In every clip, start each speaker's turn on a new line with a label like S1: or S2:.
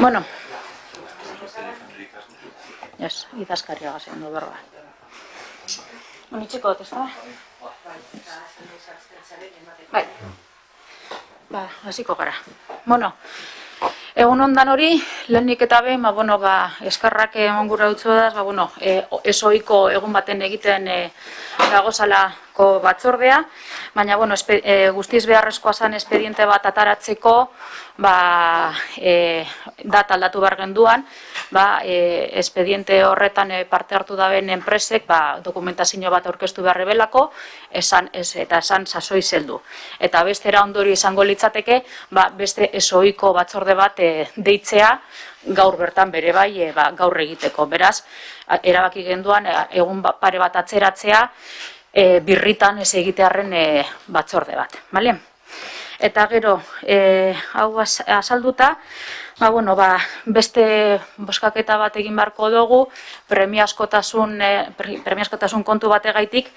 S1: Bueno. Ez, idazkaria gazen du berba. Bueno, itxiko dut, ez da? Bai. Ba, hasiko gara. Bueno, egun ondan hori, lehenik eta behin, eskarrak eman gura dutzu da, ez ohiko egun baten egiten dagozalako batzordea, baina, guztiz beharrezkoa zen espediente bat ataratzeko, data aldatu behar genduan, espediente horretan parte hartu daben enpresek dokumentazio bat aurkeztu behar rebelako, eta esan sasoi zeldu. Eta bestera ondori izango litzateke, beste esoiko batzorde bat deitzea gaur bertan bere bai gaur egiteko. Beraz, erabaki genduan egun pare bat atzeratzea birritan ez egitearren batzorde bat. Eta gero, hau azalduta, beste boskaketa bat egin beharko dugu, premiazkotasun kontu bategaitik,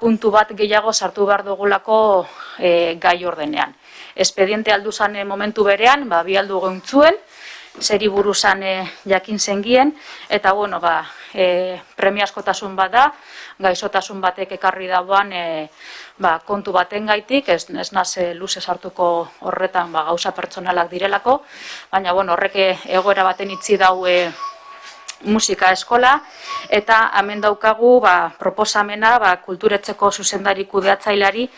S1: puntu bat gehiago sartu behar dugulako gai ordenean. Espediente aldu zan momentu berean, bi aldu geuntzuen, zeri buruzan jakin zengien, eta premiazkotasun bat da, gaizotasun batek ekarri dauan kontu baten gaitik, ez naz luze sartuko horretan gauza pertsonalak direlako, baina horrek egoera baten itzi dau musika eskola, eta hemen daukagu proposamena kulturetzeko zuzendari kudeatzailari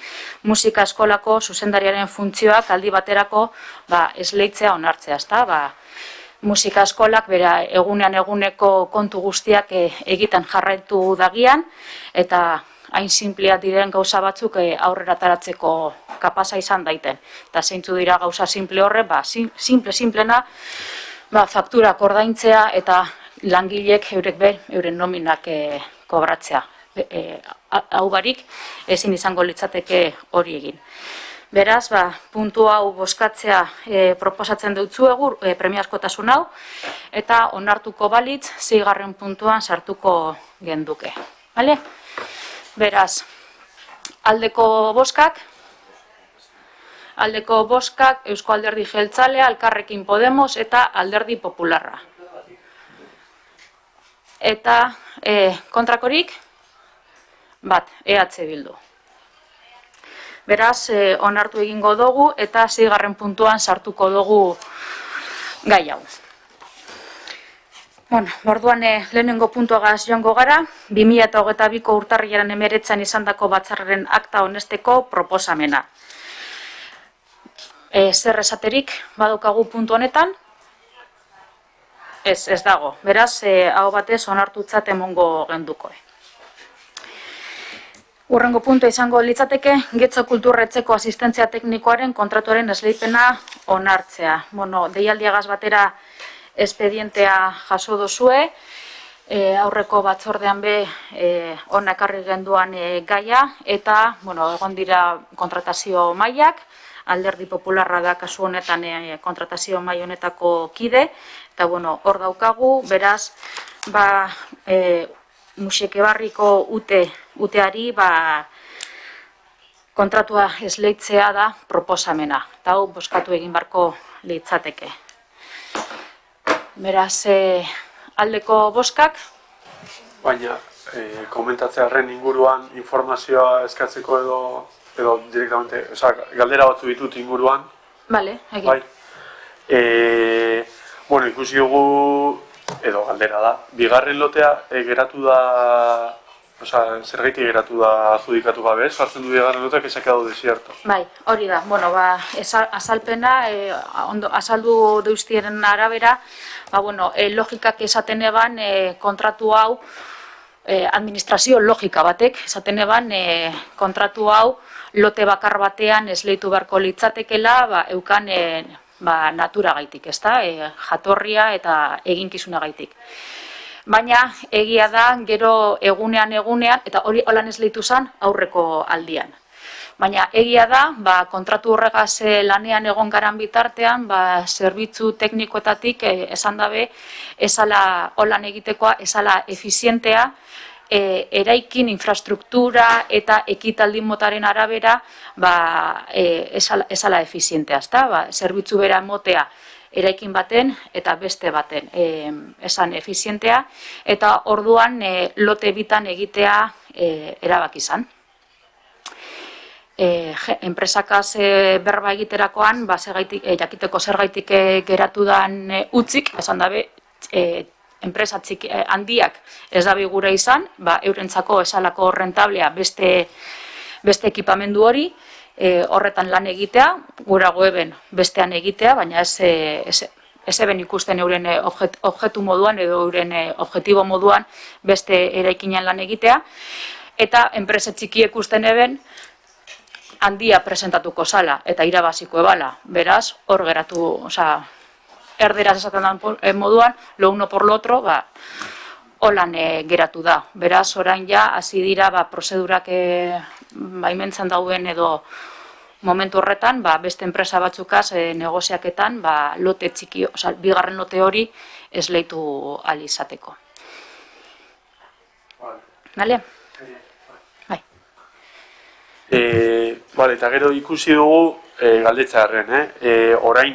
S1: musika eskolako zuzendariaren funtzioak aldi baterako esleitzea onartzea, ezta? Musika eskolak bera egunean eguneko kontu guztiak egiten jarraitu dagian, eta hain simplea diren gauza batzuk aurrera ataratzeko kapasa izan daiten. Eta zeintzu dira gauza simple horre, simplena fakturak ordaintzea eta langilek euren nominak kobratzea. Hau barik ezin izango litzateke hori egin. Beraz, puntu hau bozkatzea proposatzen dutzuegu, premiazkotasun hau, eta onartuko balitz, 6. puntuan sartuko genduke. Beraz, aldeko bozkak, Eusko Alderdi Jeltzalea, Elkarrekin Podemos eta Alderdi Popularra. Eta kontrakorik, EH Bildu. Beraz, onartu egingo dugu eta 6. puntuan sartuko dugu gai hau. Orduan lehenengo puntuagaz joango gara, 2022ko urtarrilaren 19 izandako batzarraren akta honesteko proposamena. Zer esaterik badaukagu puntu honetan? Ez dago. Beraz, hau batez onartutzat emongo genduko. Urrengo puntua izango litzateke, Getxo Kulturretzeko asistentzia teknikoaren kontratuaren esleipena onartzea. Deialdiagaz batera espedientea jaso dozue, aurreko batzordean hona ekarri genduan gaia, eta egon dira kontratazio mailak, Alderdi Popularra da kasu honetan kontratazio maila honetako kide, eta hor daukagu, beraz, Musikebarriko uteari kontratua esleitzea da proposamena. Eta hau boskatu egin barko litzateke. Beraz, aldeko boskak?
S2: Baina, komentatzearen inguruan informazioa eskatzeko edo direktamente, galdera batzu ditut inguruan.
S1: Bale, egin.
S2: Ikusi dugu, edo galdera da, bigarren lotea geratu da, zergaitik geratu da adjudikatu gabe, sartzen du bigarren loteak esakadu desierto.
S1: Bai, hori da, azalpena, azaldu deuztieren arabera, logikak esaten eban kontratu hau, administrazio logika batek, esaten eban kontratu hau lote bakar batean esleitu beharko litzatekela, eukan natura gaitik, jatorria eta eginkizuna gaitik. Baina egia da gero egunean, eta hori holan esleitu zen aurreko aldian. Baina egia da, kontratu horregaz lanean egon garan bitartean, zerbitzu teknikoetatik esan dabe, esala holan egitekoa, esala efizientea, eraikin infrastruktura eta ekitaldi motaren arabera esala efizientea, zerbitzu bera motea eraikin baten eta beste baten, esan efizientea, eta orduan lote bitan egitea erabaki izan. Enpresakaz berba egiterakoan, jakiteko zergaitik geratu dan utzik, esan dabe, enpresa handiak ez dabe gure izan, eurentzako esalako rentablea beste ekipamendu hori, horretan lan egitea, gurago eben bestean egitea, baina ez eben ikusten euren objektu moduan edo euren objektibo moduan beste eraikinean lan egitea, eta enpresa txikiek ikusten eben handia presentatuko zala eta irabaziko ebala. Beraz, hor geratu, erderaz esaten den moduan, lo uno por lo otro, holan geratu da. Beraz, orain ja, hasi dira, prozedurak baimentzen dauen edo momentu horretan, beste enpresa batzukaz negoziaketan, lote txiki, bigarren lote hori esleitu ahal izateko. Bale?
S2: Bale, eta gero ikusi dugu galdetzearren, orain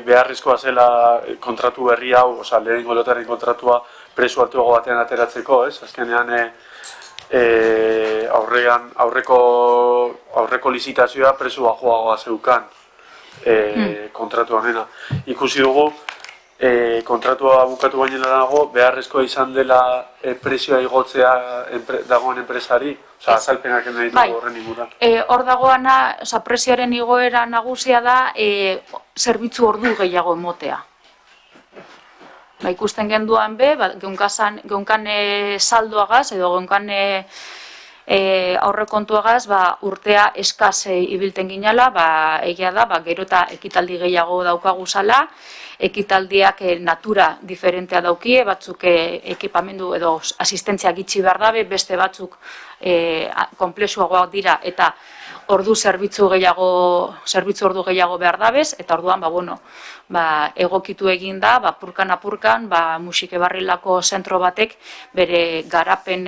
S2: beharrezkoa zela kontratu berri hau, lehenengo lotaren kontratua preso altuago batean ateratzeko, ez? Azkenean aurreko lizitazioa preso bajoagoa zeukan kontratu honena. Ikusi dugu kontratua bukatu baino lehenago beharrezkoa izan dela prezioa igotzea dagoen enpresari, azalpenak nahi dugu horren inguruan.
S1: Hor dagoana, prezioaren igoera nagusia da zerbitzu ordu gehiago emotea. Ikusten genduan geunkan saldoagaz edo geunkan aurrekontuagaz urtea eskaz ibilten ginala, egia da, gero eta ekitaldi gehiago daukagu zala, ekitaldiak natura diferentea daukie, batzuk ekipamendu edo asistentzia gitxi behar dabe, beste batzuk konplexuagoak dira eta zerbitzu ordu gehiago behar dabez, eta orduan, egokitu egin da, apurkan, Musike Barrilako zentro batek bere garapen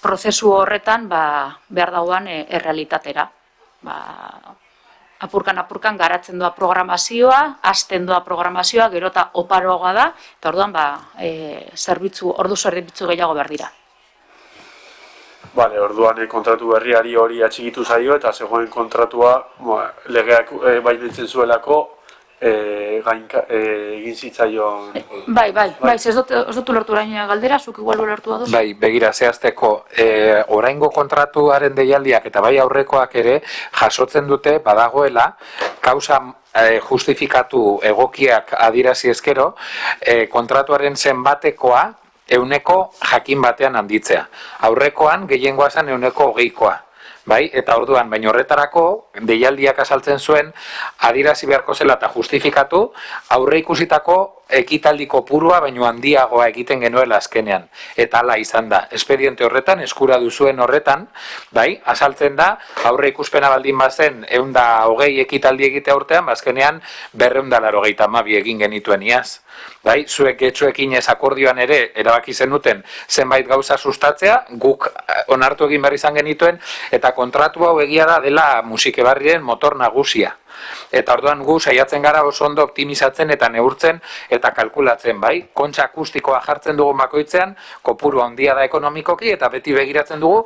S1: prozesu horretan behar dauan errealitatera. Apurkan garatzen doa programazioa, hasten doa programazioa, gero eta oparoagoa da, eta orduan ordu zerbitzu gehiago behar dira.
S2: Bale, orduan kontratu berriari hori atxikitu zaio eta zegoen kontratua legeak baimentzen zuelako egin zitzaion...
S1: Bai, ez dut ulertu orain galdera, zuk igual ulertu adoz?
S3: Bai, begira, zehazteko, oraingo kontratuaren deialdiak eta bai aurrekoak ere jasotzen dute badagoela kausa justifikatu egokiak adirazi ezkero kontratuaren zenbatekoa euneko jakin batean handitzea. Aurrekoan gehiengoa zen euneko 20koa. Bai, eta orduan, baina horretarako, deialdiak azaltzen zuen, adirazi beharko zela eta justifikatu, aurre ikusitako ekitaldi kopurua, baino handiagoa egiten genuela azkenean. Eta hala izan da, espediente horretan, eskura duzuen horretan, bai, azaltzen da, aurre ikuspena baldin bazen, 120 ekitaldi egitea urtean, azkenean 282 egin genituen iaz. Bai, zuek etxuekin ez akordioan ere erabaki zenuten zenbait gauza sustatzea, guk onartu egin behar izan genituen, eta kontratu hau egia da dela Musike Barriren motor nagusia. Eta orduan gu saiatzen gara oso ondo optimizatzen eta neurtzen eta kalkulatzen, bai? Kontxa akustikoa jartzen dugu bakoitzean, kopuru handia da ekonomikoki eta beti begiratzen dugu,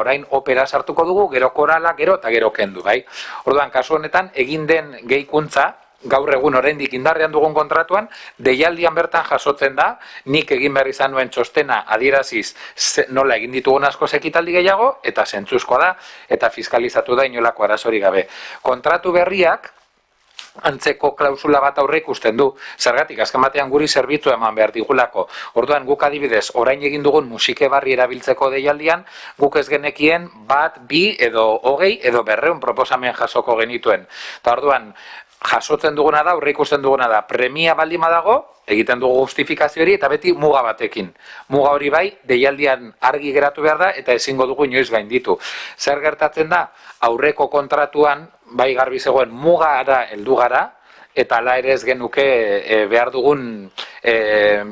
S3: orain opera sartuko dugu, gero korala, gero eta gero kendu, bai? Orduan, kasu honetan, egin den gehikuntza, gaur egun oraindik indarrean dugun kontratuan, deialdian bertan jasotzen da, nik egin behar izan nuen txostena adieraziz nola egin ditugun askoz ekitaldi gehiago, eta zentzuzkoa da, eta fiskalizatu da inolako arazori gabe. Kontratu berriak, antzeko klausula bat aurre ikusten du. Zergatik, azken batean guri zerbitzu eman behar digulako. Orduan, guk adibidez, orain egin dugun Musike Barri erabiltzeko deialdian, guk ez genekien 1, 2 edo 20 edo 200 proposamen jasoko genituen. Eta orduan, jasotzen duguna da, aurre ikusten duguna da, premia baldin badago, egiten dugu justifikazio hori eta beti muga batekin. Muga hori bai, deialdian argi geratu behar da eta ezingo dugu inoiz gainditu. Zer gertatzen da, aurreko kontratuan, bai garbi zegoen mugara heldu gara, eta hala ere ez genuke behar dugun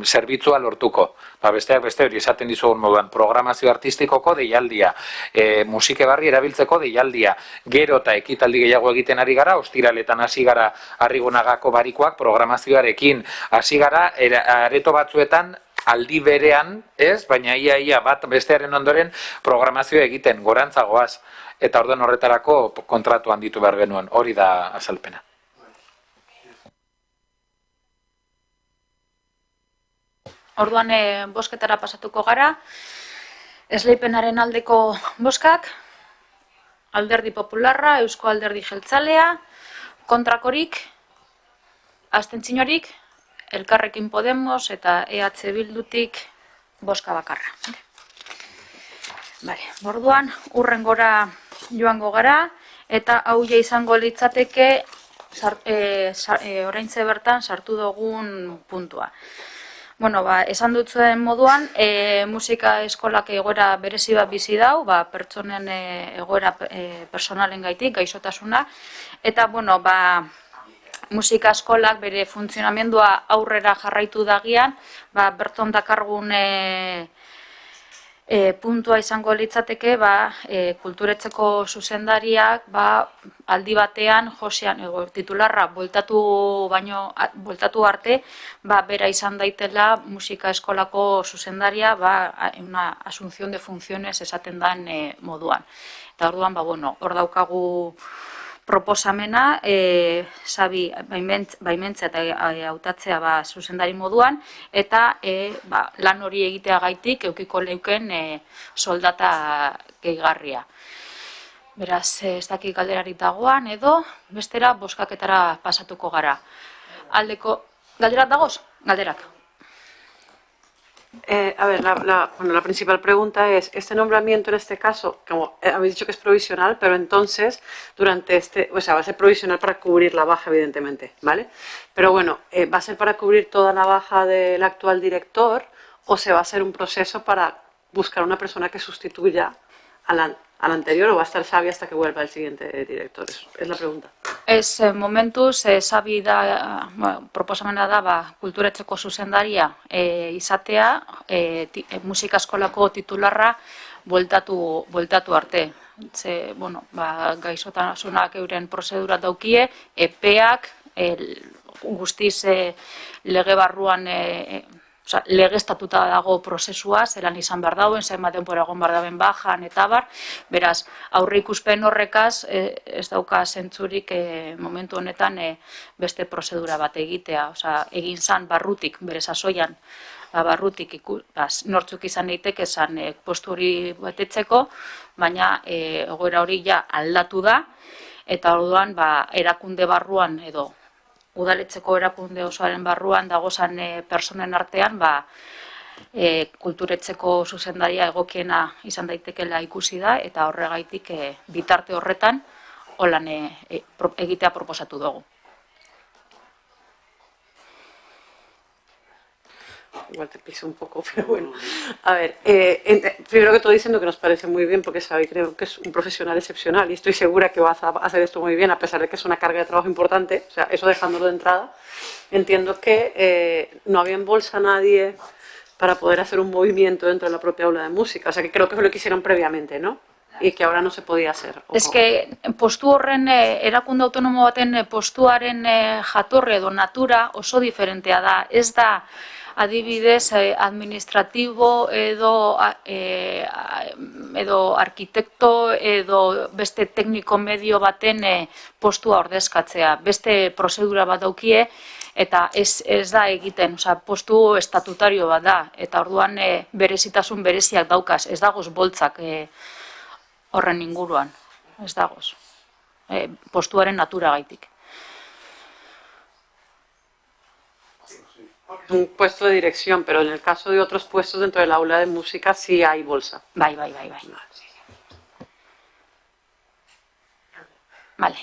S3: zerbitzua lortuko. Besteak beste hori esaten dizugun moduan, programazio artistikoko deialdia, musike barri erabiltzeko deialdia, gero eta ekitaldi gehiago egiten ari gara, ostiraletan hasi gara Arrigonagako barikoak programazioarekin, hasi gara areto batzuetan aldi berean, ez, baina ia bat bestearen ondoren programazioa egiten, gorantzagoaz, eta orduan horretarako kontratuan ditu behar genuen, hori da azalpena.
S1: Orduan bosketara pasatuko gara, esleipenaren aldeko boskak, Alderdi Popularra, Eusko Alderdi Jeltzalea, kontrakorik, abstentziorik, Elkarrekin Podemos eta EH Bildutik boska bakarra. Orduan, hurrengora joango gara, eta hau ja izango litzateke oraintxe bertan sartu dugun puntua. Esan dut zuen moduan, musika eskolak egoera berezi bat bizi dau, pertsonen egoera personalen gaitik, gaixotasuna, eta musika eskolak bere funtzionamendua aurrera jarraitu dagian, berton dakargun puntua izango litzateke, kulturetxeko zuzendariak aldi batean Josean titularra bueltatu arte, bera izan daitela musika eskolako zuzendaria, una asunción de funciones esaten dan moduan. Eta orduan, hor daukagu proposamena, Sabi baimentzea eta hautatzea zuzendari moduan, eta lan hori egiteagaitik eukiko leuken soldata gehigarria. Beraz, ez dakik galderarik dagoan, edo bestera boskaketara pasatuko gara. Aldeko, galderak dagoz? Galderak.
S4: A ver, la principal pregunta es, este nombramiento en este caso, como habéis dicho que es provisional, pero entonces, va a ser provisional para cubrir la baja, evidentemente, ¿vale? Pero bueno, ¿va a ser para cubrir toda la baja del actual director o se va a hacer un proceso para buscar una persona que sustituya al anterior o va a estar Sabi hasta que vuelva el siguiente director? Es la pregunta.
S1: Ez momentuz, Sabi da, proposamena da, kulturetxeko zuzendaria izatea, musika eskolako titularra bueltatu arte. Gaixotasunak euren prozedura daukie, epeak, guztiz lege barruan, legeztatuta dago prozesua, zelan izan behar dauen, zenbat denbora egon behar dauen bajan, eta bar, beraz, aurre ikuspen horrekaz, ez dauka zentzurik momentu honetan beste prozedura bat egitea, egin zan barrutik, bere sasoian, barrutik nortzuk izan daiteke zan postu hori betetzeko, baina egoera hori ja aldatu da, eta orduan erakunde barruan edo udaletxeko erakunde osoaren barruan dagozan personen artean, kulturetxeko zuzendaria egokiena izan daitekela ikusi da, eta horregaitik bitarte horretan holan egitea proposatu dugu.
S4: Igual te piso un poco, pero bueno. A ver, primero que todo diciendo que nos parece muy bien porque Sabi creo que es un profesional excepcional y estoy segura que vas a hacer esto muy bien a pesar de que es una carga de trabajo importante, o sea, eso dejándolo de entrada. Entiendo que no había en bolsa nadie para poder hacer un movimiento dentro de la propia aula de música, o sea, que creo que lo quisieron previamente, ¿no? Y que ahora no se podía hacer.
S1: Ez que postu horren, erakunde autonomo baten postuaren jatorri edo natura oso diferentea da, ez da adibidez administratibo edo arkitekto edo beste tekniko medio baten postua ordezkatzea. Beste prozedura bat daukie eta ez da egiten, postu estatutario bat da, eta orduan berezitasun bereziak daukaz, ez dagoz boltzak horren inguruan, ez dagoz, postuaren natura gaitik.
S4: Un puesto de dirección, pero en el caso de otros puestos dentro del aula de música sí hay bolsa.
S1: Bai. Vale.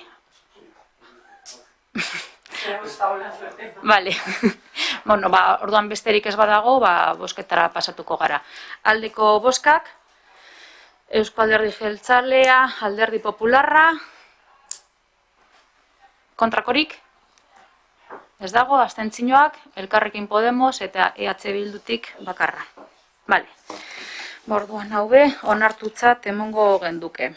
S1: Vale. Bueno, orduan besterik ez badago, bosketara pasatuko gara. Aldeko boskak, Eusko Alderdi Jeltzalea, Alderdi Popularra, kontrakorik, Ez dago, abstentzioak, Elkarrekin Podemos eta EH Bildutik bakarra. Bale. Orduan haue, onartutzat emongo genduke.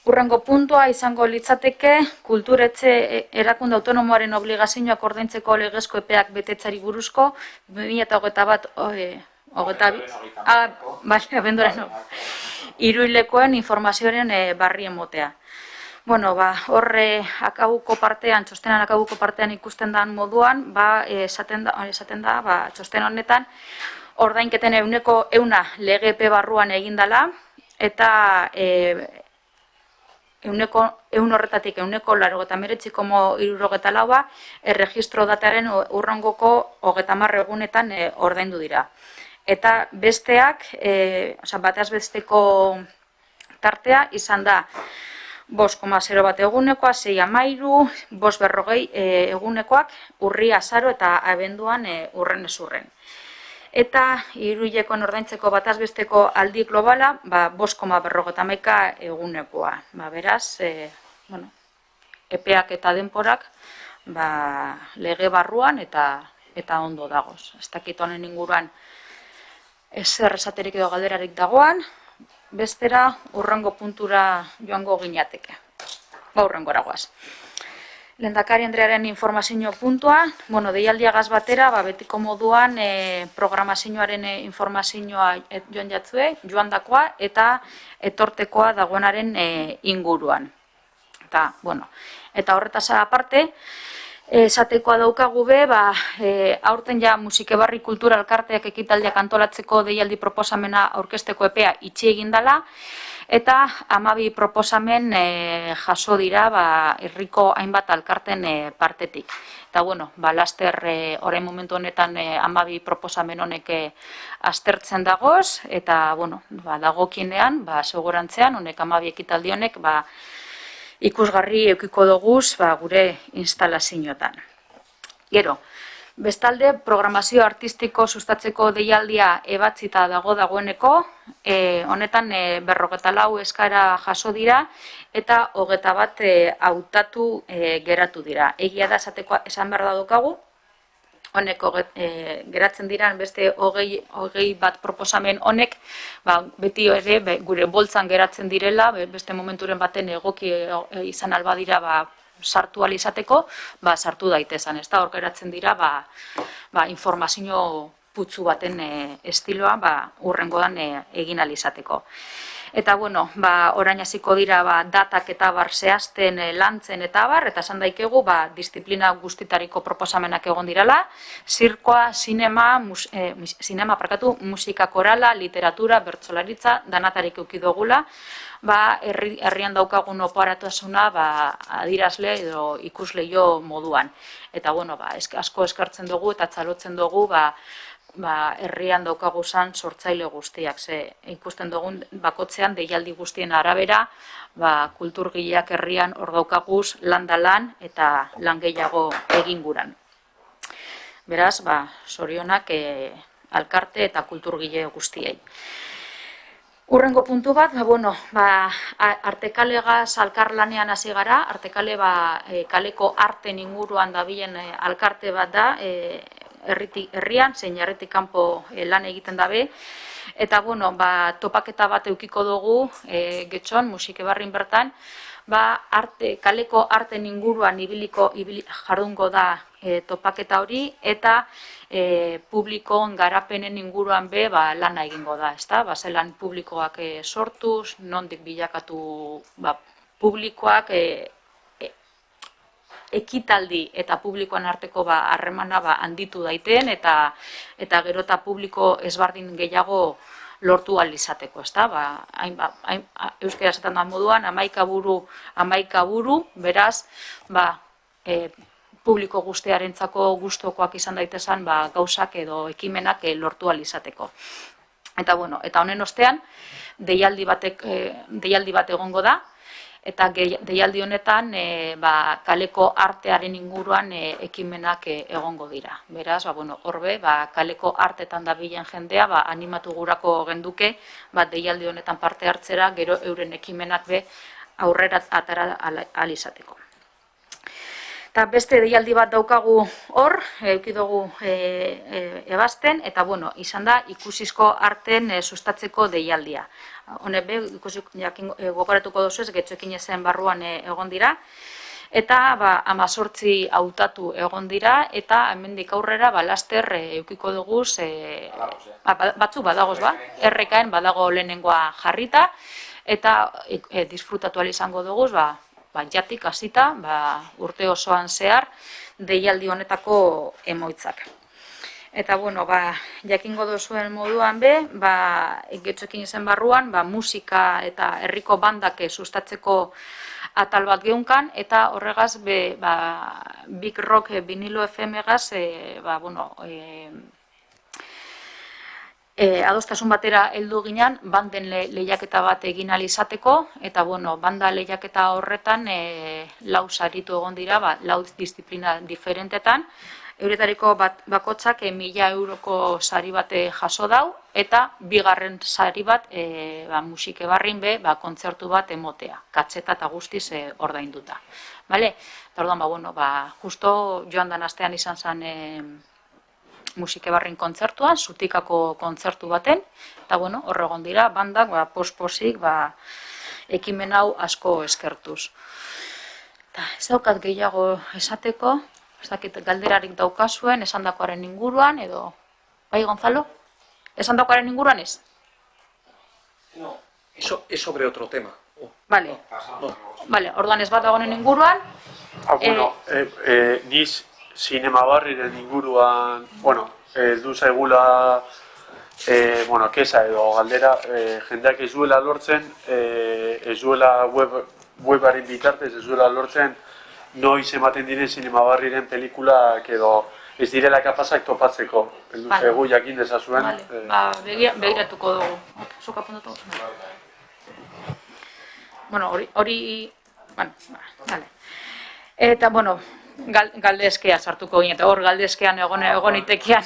S1: Hurrengo puntua izango litzateke, kulturetxe erakunde autonomoaren obligazioak ordaintzeko legezko epeak betetzari buruzko, 2021 hiruhilekoen informazioaren barri emotea. Bueno, horre akabuko partean, txostenan akabuko partean ikusten dan moduan, esaten da, txosten honetan, ordainketen 100 lege epe barruan egindala, eta ehun horretatik 189,74 erregistro dataren hurrengoko 30 egunetan ordaindu dira. Eta besteak, batez besteko tartea izan da 5,01 egunekoa, 6,13, 5,40 egunekoak, urria, azaro eta abenduan urren ez urren. Eta hiruhilekoen ordaintzeko bataz besteko aldi globala, 5,51 egunekoa. Beraz, epeak eta denporak lege barruan eta ondo dagoz. Ez dakit honen inguruan ezer esaterik edo galderarik dagoan, bestera hurrengo puntura joango gineateke. Hurrengo eragoaz. Lehendakari Andrearen informazio puntua, deialdiagaz batera, betiko moduan programazioaren informazioa joan jatzue, joan dakoa eta etortekoa dagoenaren inguruan. Eta horretaz aparte, esatekoa daukagu aurten ja Musikebarri Kultura Elkarteak ekitaldiak antolatzeko deialdi proposamena aurkezteko epea itxi egin dela, eta 12 proposamen jaso dira herriko hainbat alkarten partetik. Eta laster orain momentu honetan 12 proposamen honek aztertzen dagoz, eta dagokienean, segurantzean, honek 12 ekitaldi honek ikusgarri eukiko doguz gure instalazioetan. Gero, bestalde, programazio artistiko sustatzeko deialdia ebatzita dagoeneko, honetan 54 eskaera jaso dira eta 21 hautatu geratu dira. Egia da esan behar daukagu, honeko geratzen diran beste 21 proposamen honek, beti ere gure boltzan geratzen direla, beste momenturen baten egoki izan alba dira sartu alizateko, sartu daitezan. Ez da, hor geratzen dira informazio putzu baten estiloa hurrengoan egin alizateko. Eta, orain hasiko dira datak eta zehazten lantzen eta eta esan daikegu disiplina guztitariko proposamenak egon direla, zirkoa, musika korala, literatura, bertsolaritza, danatarik eukidogula, herrian daukagun oparatasuna adirazle edo ikusleio moduan. Eta, asko eskartzen dugu eta txalotzen dugu herrian daukagu zan sortzaile guztiak. Ikusten dugun bakotzean deialdi guztien arabera, kulturgileak herrian hor daukaguz lan eta lan gehiago eginguran. Beraz, zorionak alkarte eta kulturgile guztiei. Hurrengo puntu bat, Artekalegaz alkarlanean hasi gara, Artekale kaleko arten inguruan dabilen alkarte bat da, herrian, zein herritik kanpo lan egiten dabe, eta topaketa bat eukiko dugu Getxon, Musikebarrin bertan, kaleko arten inguruan jardungo da topaketa hori, eta publikoen garapenen inguruan lana egingo da, zelan publikoak sortuz, nondik bilakatu publikoak ekitaldi eta publikoan arteko harremana handitu daiteen, eta gero eta publiko ezberdin gehiago lortu ahal izateko, euskara esaten da moduan, 11 buru, beraz, publiko guztiarentzako gustokoak izan daitezan gauzak edo ekimenak lortu ahal izateko. Eta honen ostean, deialdi bat egongo da, eta deialdi honetan kaleko artearen inguruan ekimenak egongo dira. Beraz, horbe, kaleko artetan dabilen jendea animatu gurako genduke deialdi honetan parte hartzera, gero euren ekimenak aurrera atara ahal izateko. Eta beste deialdi bat daukagu hor, eduki dugu ebazten, eta bueno, izan da ikusizko arten sustatzeko deialdia. Hone be, gokoratuko duzu ez, getxoekin ezen barruan egon dira, eta 18 hautatu egon dira, eta hemendik aurrera laster edukiko dugu, batzuk badagoz errekaen badago lehenengoa jarrita, eta disfrutatu ahal izango dugu, jatik hasita, urte osoan zehar, deialdi honetako emoitzak. Eta, bueno, jakingo duzuen moduan be, getxoekin izen barruan, musika eta herriko bandak sustatzeko atal bat geunkan, eta horregaz, Big Rock vinilo FM-gaz, adostasun batera heldu ginen, banden lehiaketa bat egin ahal izateko, eta banda lehiaketa horretan 4 saritu egon dira, 4 disiplina diferentetan, euretariko bakotzak 1.000 euroko sari bat jaso dau, eta bigarren sari bat musike barrin be, kontzertu bat emotea, katzeta eta guztiz ordainduta. Eta orduan, justo joan dan astean izan zen musike barrin kontzertuan, Zutikako kontzertu baten, eta hor egon dira, bandak, posposik, ekimen hau asko eskertuz. Ez daukat gehiago esateko, ez dakit galderarik daukazuen, esandakoaren inguruan, edo... Bai, Gonzalo? Esandakoaren inguruan ez?
S5: No, es sobre otro tema.
S1: Vale, orduan ez bat dagoen inguruan.
S2: Niz zinema barriren inguruan, du zaigula, kesa edo galdera, jendeak ez duela lortzen, ez duela webaren bitartez, ez duela lortzen, noiz ematen diren zinema barriren pelikulak edo ez direla kapazak topatzeko. Eldu zaigu jakin dezazuen.
S1: Begiratuko dugu. Zuka apuntatu. Hori... Eta, galdezkea sartuko ginen, eta hor galdezkean egon itekean.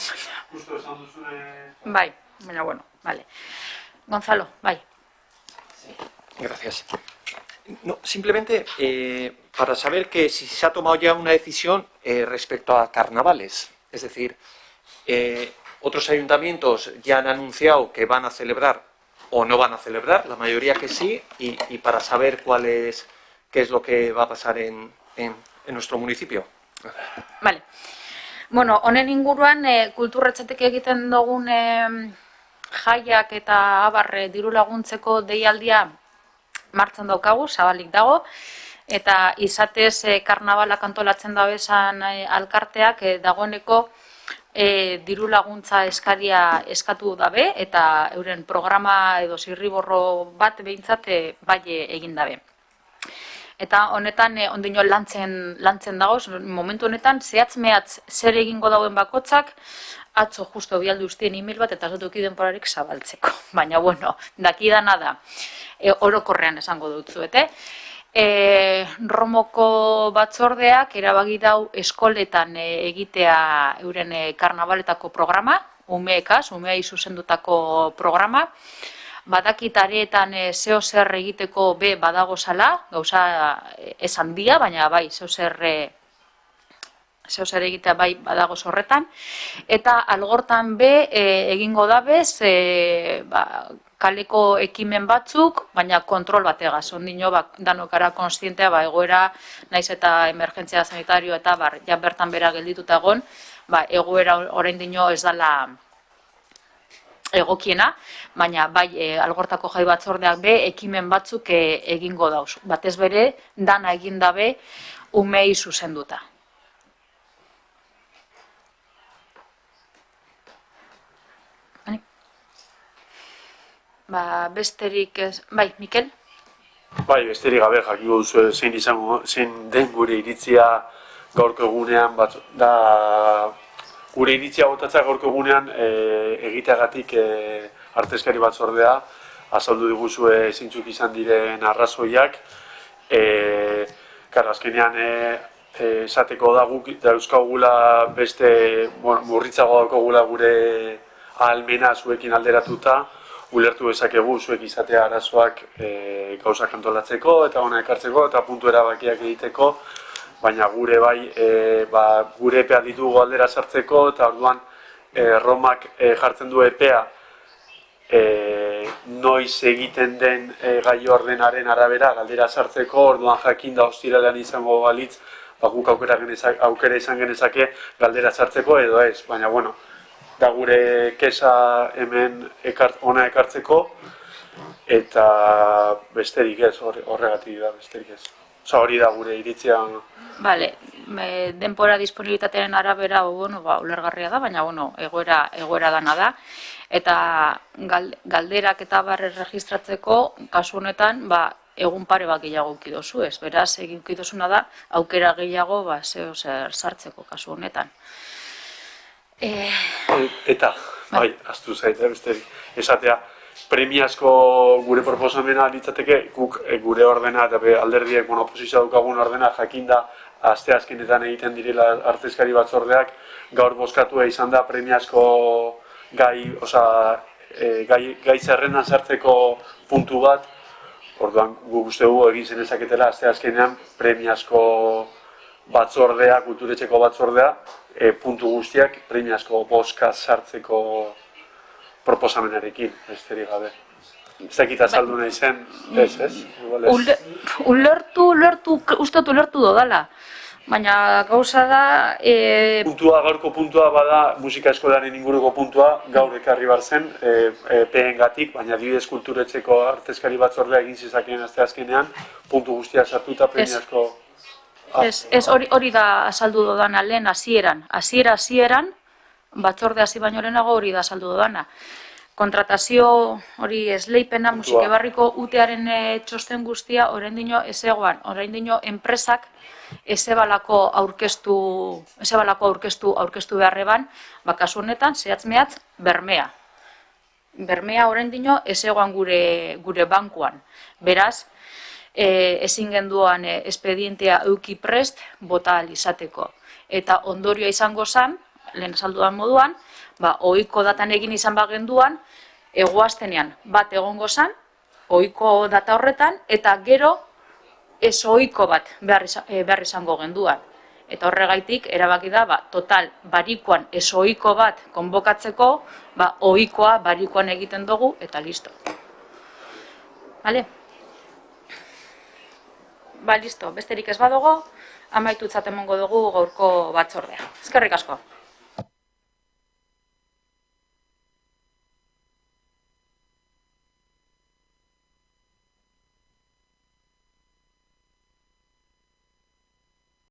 S2: Justo esan duzune...
S1: Bai, vale. Gonzalo, bai.
S5: Gracias. No, simplemente para saber que si se ha tomado ya una decisión respecto a carnavales. Es decir, otros ayuntamientos ya han anunciado que van a celebrar o no van a celebrar, la mayoría que sí, y para saber qué es lo que va a pasar en nuestro municipio.
S1: Vale. Honen inguruan kulturretxetek egiten dugun jaiak eta abar diru laguntzeko deialdia martxan daukagu, zabalik dago, eta izatez karnabalak antolatzen dabezan alkarteak dagoeneko diru laguntza eskaria eskatu dabe, eta euren programa edo zirriborro bat behintzat bai egin dabe. Eta honetan ondino lantzen dagoz, momentu honetan zehatz-mehatz zer egingo dauen bakotzak, atzo justo bialdu ustien email bat eta zotuki denporarik zabaltzeko. Baina, dakidana da, orokorrean esango dutzuete. Romoko batzordeak erabaki dau eskoletan egitea euren karnabaletako programa, umeekaz, umeei zuzendutako programa. Badakit areetan zeo zer egiteko be badago zala, gauza esan dia, baina bai, zeo zer egitea bai badago horretan. Eta algortan be egingo dabez, kaleko ekimen batzuk, baina kontrol bategaz. Ondino, danokara konstientea, egoera, naiz eta emergentzia sanitario eta ja bertan bera geldituta egon, egoera oraindino ez dala egokiena, baina bai algortako jai batzordeak be ekimen batzuk egingo dauz. Batez bere, dana egin dabe umei zuzenduta. Besterik ez... Bai, Mikel?
S2: Bai, besterik gabe jakiko duzu zein den gure iritzia gaurko egunean, gure iritzia botatza gaurko egunean egiteagatik artezkari batzordea azaldu diguzue zeintzuk izan diren arrazoiak. Azkenean esateko da guk dauzkagula beste murritzago daukagula gure ahalmena zuekin alderatuta, ulertu dezakegu zuek izatea arazoak gauzak antolatzeko eta hona ekartzeko eta puntu erabakiak egiteko, baina gure bai, gure epea ditugu galdera sartzeko, eta orduan Romak jartzen du epea noiz egiten den gai ordenaren arabera galdera sartzeko, orduan jakinda ostiralean izango balitz, guk aukera izan genezake galdera sartzeko edo ez, baina bueno, da gure kesa hemen ona ekartzeko, eta besterik ez, horregatik da, besterik ez. Osa hori da gure iritzia.
S1: Bale, denpora disponibilitatearen arabera, ulergarria da, baina egoera dana da. Eta galderak eta barre registratzeko, kasu honetan, egun pare bat gehiago ukidozu ez. Beraz, egin ukidozuna da, aukera gehiago zeo zer sartzeko kasu honetan.
S2: Eta, bai, aztu zaite, besterik. Esatea, premiazko gure proposamena litzateke, guk gure ordena eta alderdiek oposizioa dukagun ordena jakinda asteazkenetan egiten direla artezkari batzordeak, gaur bozkatua izan da premiazko gai zerrendan sartzeko puntu bat, orduan guk uste dugu egin zenezaketela asteazkenean premiazko batzordea, kulturetxeko batzordea, puntu guztiak premiazko bozka sartzeko proposamenarekin, besterik gabe. Ez dakit azaldu nahi zen, ez? Ulertu dodala. Baina gauza da... Gaurko puntua bada, musika eskolaren inguruko puntua, gaur ekarri bar zen, PN-gatik, baina adibidez kulturetxeko artezkari batzordea egin zezakeen asteazkenean, puntu guztia sartuta premiazko...
S1: Ez, hori da azaldu dodana lehen hasieran, batzorde hasi baino lehenago hori da azaldu dodana. Kontratazio hori esleipena musikebarriko UTEaren txosten guztia oraindino ez egoan, oraindino enpresak ezebalako aurkeztu beharreban, kasu honetan zehatz mehatz Bermea. Bermea oraindino ez egoan gure bankuan. Beraz, ezin genduan espedientea euki prest bota ahal izateko. Eta ondorioa izango zen, lehen esalduan moduan, ohiko datan egin izan bagenduan, egoaztenean bat egongo zen, ohiko data horretan, eta gero ez ohiko bat behar izango genduan. Eta horregaitik, erabaki da, total, barikoan ez ohiko bat konbokatzeko, ohikoa barikoan egiten dugu, eta listo. Bale? Listo, besterik ez badugu, amaitutzat emongo dugu gaurko batzordea. Eskerrik asko.